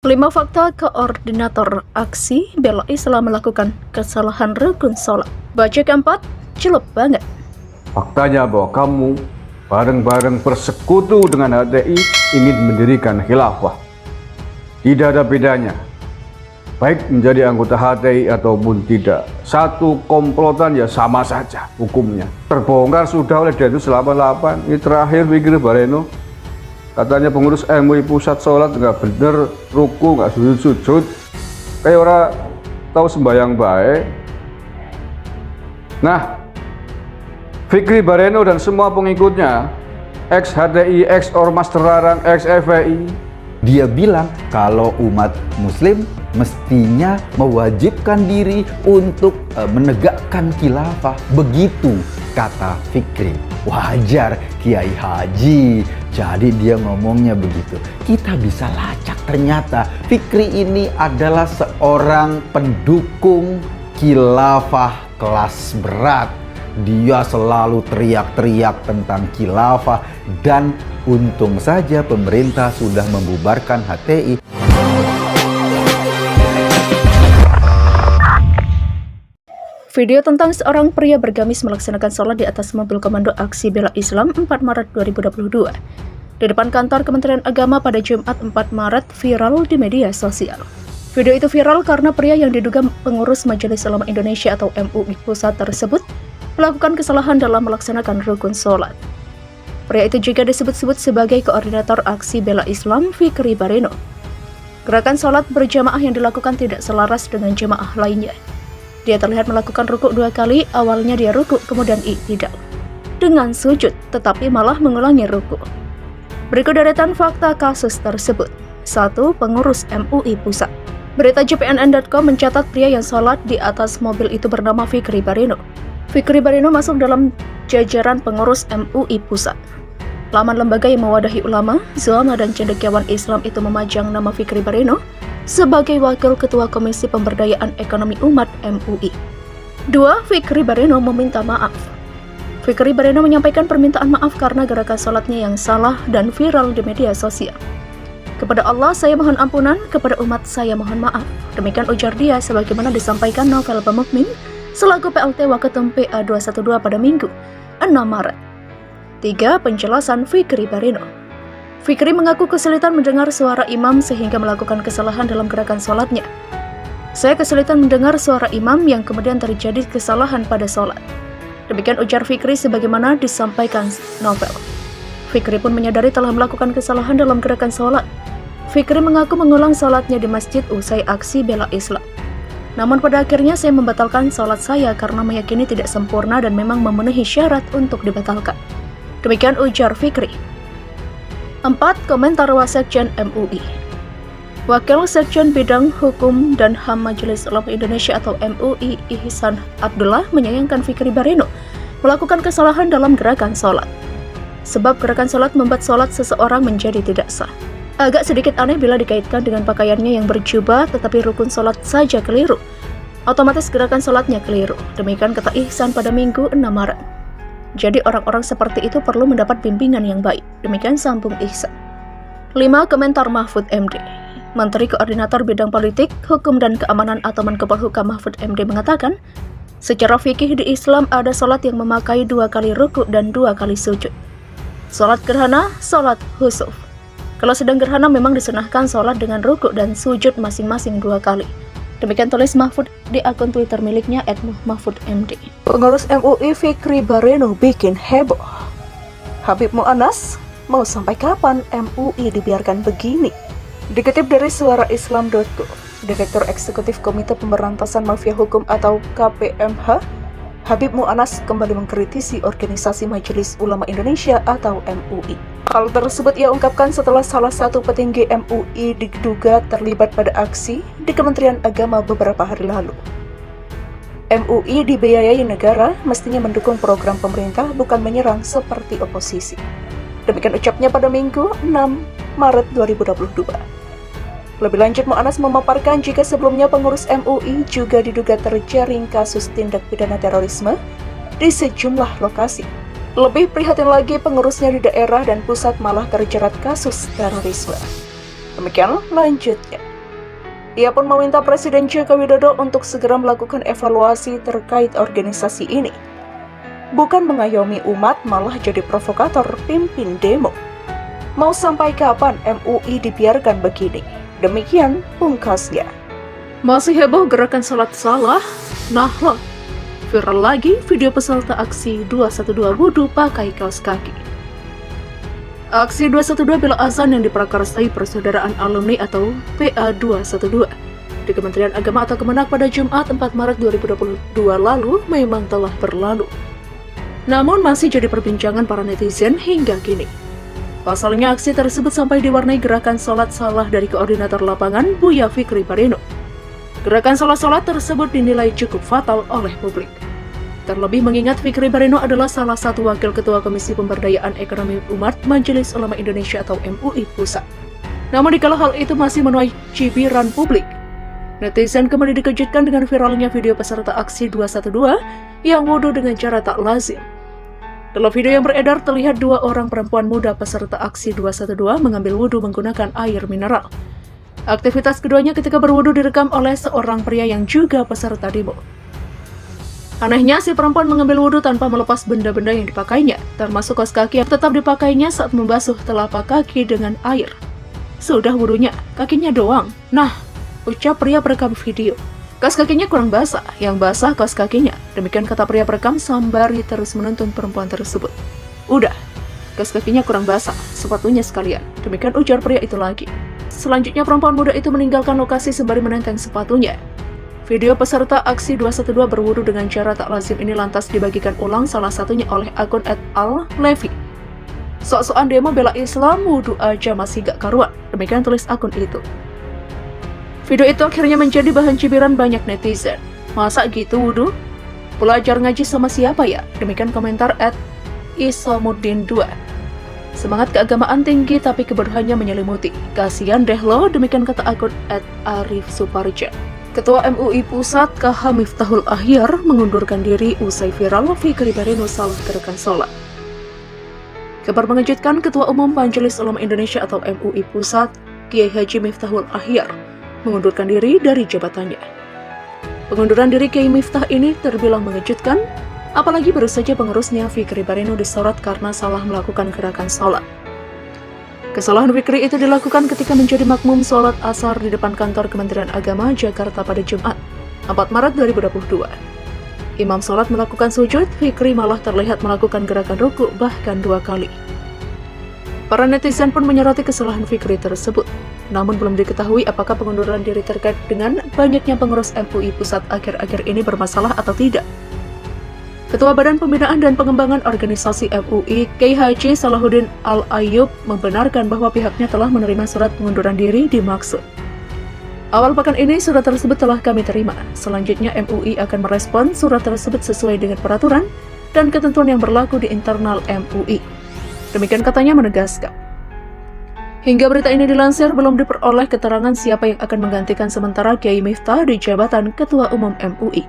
5 fakta koordinator aksi bela Islam melakukan kesalahan rukun sholat. Baca keempat, celup banget. Faktanya bahwa kamu bareng-bareng bersekutu dengan HTI ingin mendirikan khilafah. Tidak ada bedanya, baik menjadi anggota HTI ataupun tidak. Satu komplotan ya sama saja hukumnya. Terbongkar sudah oleh Densus 88. Ini terakhir Fikri Bareno. Katanya pengurus MUI pusat sholat nggak bener, ruku nggak sujud-sujud, kayak orang tahu sembahyang baik. Nah, Fikri Bareno dan semua pengikutnya, ex HTI, ex Ormas Terlarang, ex FPI, dia bilang kalau umat muslim mestinya mewajibkan diri untuk menegakkan khilafah. Begitu kata Fikri. Wajar Kiai Haji, jadi dia ngomongnya begitu. Kita bisa lacak, ternyata Fikri ini adalah seorang pendukung khilafah kelas berat. Dia selalu teriak-teriak tentang khilafah, dan untung saja pemerintah sudah membubarkan HTI. Video tentang seorang pria bergamis melaksanakan sholat di atas mobil komando aksi bela Islam 4 Maret 2022 di depan kantor Kementerian Agama pada Jumat 4 Maret viral di media sosial. Video itu viral karena pria yang diduga pengurus Majelis Ulama Indonesia atau MUI Pusat tersebut melakukan kesalahan dalam melaksanakan rukun sholat. Pria itu juga disebut-sebut sebagai koordinator aksi bela Islam Fikri Bareno. Gerakan sholat berjamaah yang dilakukan tidak selaras dengan jamaah lainnya. Dia terlihat melakukan rukuk 2 kali, awalnya dia rukuk kemudian i'tidal dengan sujud, tetapi malah mengulangi rukuk. Berikut deretan fakta kasus tersebut. 1. Pengurus MUI Pusat. Berita JPNN.com mencatat pria yang sholat di atas mobil itu bernama Fikri Bareno. Fikri Bareno masuk dalam jajaran pengurus MUI Pusat. Laman lembaga yang mewadahi ulama, zulama, dan cendekiawan Islam itu memajang nama Fikri Bareno sebagai Wakil Ketua Komisi Pemberdayaan Ekonomi Umat MUI. 2. Fikri Bareno meminta maaf. Fikri Bareno menyampaikan permintaan maaf karena gerakan sholatnya yang salah dan viral di media sosial. Kepada Allah saya mohon ampunan, kepada umat saya mohon maaf. Demikian ujar dia sebagaimana disampaikan Novel Pemukmin selaku PLT Waketum PA212 pada Minggu 6 Maret. 3. Penjelasan Fikri Bareno. Fikri mengaku kesulitan mendengar suara imam sehingga melakukan kesalahan dalam gerakan sholatnya. Saya kesulitan mendengar suara imam yang kemudian terjadi kesalahan pada sholat. Demikian ujar Fikri sebagaimana disampaikan Novel. Fikri pun menyadari telah melakukan kesalahan dalam gerakan sholat. Fikri mengaku mengulang sholatnya di masjid usai aksi bela Islam. Namun pada akhirnya saya membatalkan sholat saya karena meyakini tidak sempurna dan memang memenuhi syarat untuk dibatalkan. Demikian ujar Fikri. 4. Komentar Wasekjen MUI. Wakil Sekjen Bidang Hukum dan HAM Majelis Ulama Indonesia atau MUI Ihsan Abdullah menyayangkan Fikri Bareno melakukan kesalahan dalam gerakan sholat. Sebab gerakan sholat membuat sholat seseorang menjadi tidak sah. Agak sedikit aneh bila dikaitkan dengan pakaiannya yang berjubah tetapi rukun sholat saja keliru. Otomatis gerakan sholatnya keliru. Demikian kata Ihsan pada Minggu 6 Maret. Jadi orang-orang seperti itu perlu mendapat bimbingan yang baik. Demikian sambung Ihsan. 5. Komentar Mahfud MD. Menteri Koordinator Bidang Politik, Hukum dan Keamanan atau Menko Polhukam Mahfud MD mengatakan, secara fikih di Islam ada sholat yang memakai 2 kali rukuk dan 2 kali sujud. Sholat gerhana, sholat khusuf. Kalau sedang gerhana memang disunahkan sholat dengan rukuk dan sujud masing-masing 2 kali. Demikian tulis Mahfud di akun Twitter miliknya @mahfudmd. Pengurus MUI Fikri Bareno bikin heboh. Habib Mu'anas, mau sampai kapan MUI dibiarkan begini? Dikutip dari suaraislam.co, Direktur Eksekutif Komite Pemberantasan Mafia Hukum atau KPMH, Habib Mu'anas kembali mengkritisi Organisasi Majelis Ulama Indonesia atau MUI. Hal tersebut ia ungkapkan setelah salah satu petinggi MUI diduga terlibat pada aksi di Kementerian Agama beberapa hari lalu. MUI dibiayai negara, mestinya mendukung program pemerintah, bukan menyerang seperti oposisi. Demikian ucapnya pada Minggu 6 Maret 2022. Lebih lanjut, Mu'anas memaparkan jika sebelumnya pengurus MUI juga diduga terjaring kasus tindak pidana terorisme di sejumlah lokasi. Lebih prihatin lagi, pengurusnya di daerah dan pusat malah terjerat kasus terorisme. Demikian lanjutnya. Ia pun meminta Presiden Joko Widodo untuk segera melakukan evaluasi terkait organisasi ini. Bukan mengayomi umat, malah jadi provokator pimpin demo. Mau sampai kapan MUI dibiarkan begini? Demikian pungkasnya. Masih heboh gerakan salat salah? Nah loh, viral lagi video peserta aksi 212 wudhu pakai kaos kaki. Aksi 212 bela azan yang diprakarsai Persaudaraan Alumni atau PA212 di Kementerian Agama atau Kemenak pada Jumat 4 Maret 2022 lalu memang telah berlalu. Namun masih jadi perbincangan para netizen hingga kini. Pasalnya aksi tersebut sampai diwarnai gerakan sholat salah dari koordinator lapangan Buya Fikri Bareno. Gerakan sholat-sholat tersebut dinilai cukup fatal oleh publik. Terlebih mengingat Fikri Bareno adalah salah satu wakil ketua Komisi Pemberdayaan Ekonomi Umat Majelis Ulama Indonesia atau MUI Pusat. Namun dikala hal itu masih menuai cibiran publik, netizen kembali dikejutkan dengan viralnya video peserta aksi 212 yang wudhu dengan cara tak lazim. Dalam video yang beredar terlihat dua orang perempuan muda peserta aksi 212 mengambil wudhu menggunakan air mineral. Aktivitas keduanya ketika berwudhu direkam oleh seorang pria yang juga peserta demo. Anehnya, si perempuan mengambil wudhu tanpa melepas benda-benda yang dipakainya, termasuk kaos kaki yang tetap dipakainya saat membasuh telapak kaki dengan air. Sudah wudhunya, kakinya doang. Nah, ucap pria perekam video. Kaos kakinya kurang basah, yang basah kaos kakinya. Demikian kata pria perekam sembari terus menuntun perempuan tersebut. Udah, kaos kakinya kurang basah, sepatunya sekalian. Demikian ujar pria itu lagi. Selanjutnya perempuan muda itu meninggalkan lokasi sembari menenteng sepatunya. Video peserta aksi 212 berwudu dengan cara tak lazim ini lantas dibagikan ulang salah satunya oleh akun @al-levi. Sok-sokan demo bela Islam, wudu aja masih gak karuan. Demikian tulis akun itu. Video itu akhirnya menjadi bahan cibiran banyak netizen. Masa gitu wudu? Belajar ngaji sama siapa ya? Demikian komentar @isomuddin2. Semangat keagamaan tinggi tapi kebodohannya menyelimuti. Kasian deh lo, demikian kata akun @arifsuparja. Ketua MUI Pusat KH Miftahul Ahyar mengundurkan diri usai viral Fikri Bareno salah gerakan sholat. Kabar mengejutkan, Ketua Umum Majelis Ulama Indonesia atau MUI Pusat, Kiai Haji Miftahul Ahyar, mengundurkan diri dari jabatannya. Pengunduran diri Kiai Miftah ini terbilang mengejutkan, apalagi baru saja pengurusnya Fikri Bareno disorot karena salah melakukan gerakan sholat. Kesalahan Fikri itu dilakukan ketika menjadi makmum sholat asar di depan kantor Kementerian Agama Jakarta pada Jumat 4 Maret 2022. Imam sholat melakukan sujud, Fikri malah terlihat melakukan gerakan ruku bahkan 2 kali. Para netizen pun menyoroti kesalahan Fikri tersebut. Namun belum diketahui apakah pengunduran diri terkait dengan banyaknya pengurus MUI Pusat akhir-akhir ini bermasalah atau tidak. Ketua Badan Pembinaan dan Pengembangan Organisasi MUI, Kiai Haji Salahuddin Al-Ayyub, membenarkan bahwa pihaknya telah menerima surat pengunduran diri dimaksud. Awal pekan ini surat tersebut telah kami terima. Selanjutnya MUI akan merespon surat tersebut sesuai dengan peraturan dan ketentuan yang berlaku di internal MUI. Demikian katanya menegaskan. Hingga berita ini dilansir, belum diperoleh keterangan siapa yang akan menggantikan sementara Kiai Miftah di jabatan Ketua Umum MUI.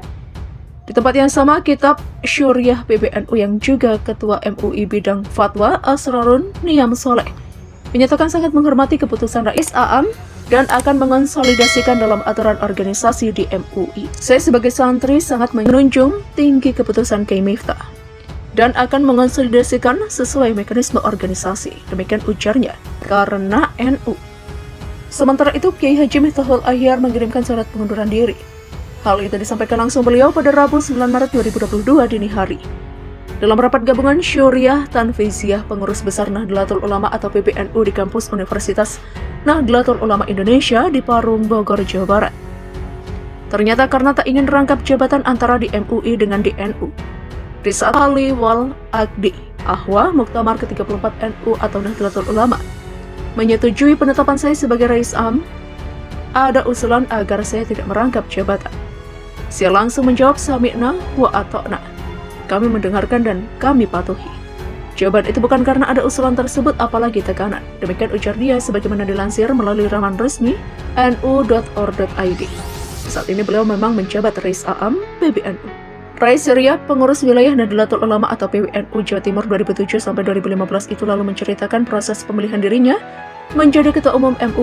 Di tempat yang sama, Kitab Syuriah PBNU yang juga Ketua MUI Bidang Fatwa Asrarun Niyam Soleh menyatakan sangat menghormati keputusan Rais Aam dan akan mengonsolidasikan dalam aturan organisasi di MUI. Saya sebagai santri sangat menunjung tinggi keputusan Kiai Miftah dan akan mengonsolidasikan sesuai mekanisme organisasi. Demikian ujarnya, karena NU. Sementara itu, Kiai Haji Miftahul Ahyar mengirimkan surat pengunduran diri. Hal itu disampaikan langsung beliau pada Rabu 9 Maret 2022 dini hari. Dalam rapat gabungan Syuriah Tanfiziyah Pengurus Besar Nahdlatul Ulama atau PBNU di kampus Universitas Nahdlatul Ulama Indonesia di Parung, Bogor, Jawa Barat. Ternyata karena tak ingin rangkap jabatan antara di MUI dengan di NU. Di saat Ali Wal Aqdi Ahwa Muktamar ke-34 NU atau Nahdlatul Ulama menyetujui penetapan saya sebagai Rais Am, ada usulan agar saya tidak merangkap jabatan. Saya langsung menjawab sami'na wa ata'na. Kami mendengarkan dan kami patuhi. Jawaban itu bukan karena ada usulan tersebut apalagi tekanan. Demikian ujar dia sebagaimana dilansir melalui laman resmi nu.or.id. Saat ini beliau memang menjabat Rais Aam PBNU. Rais Syuriah Pengurus Wilayah Nahdlatul Ulama atau PWNU Jawa Timur 2007 sampai 2015 itu lalu menceritakan proses pemilihan dirinya menjadi Ketua Umum MUI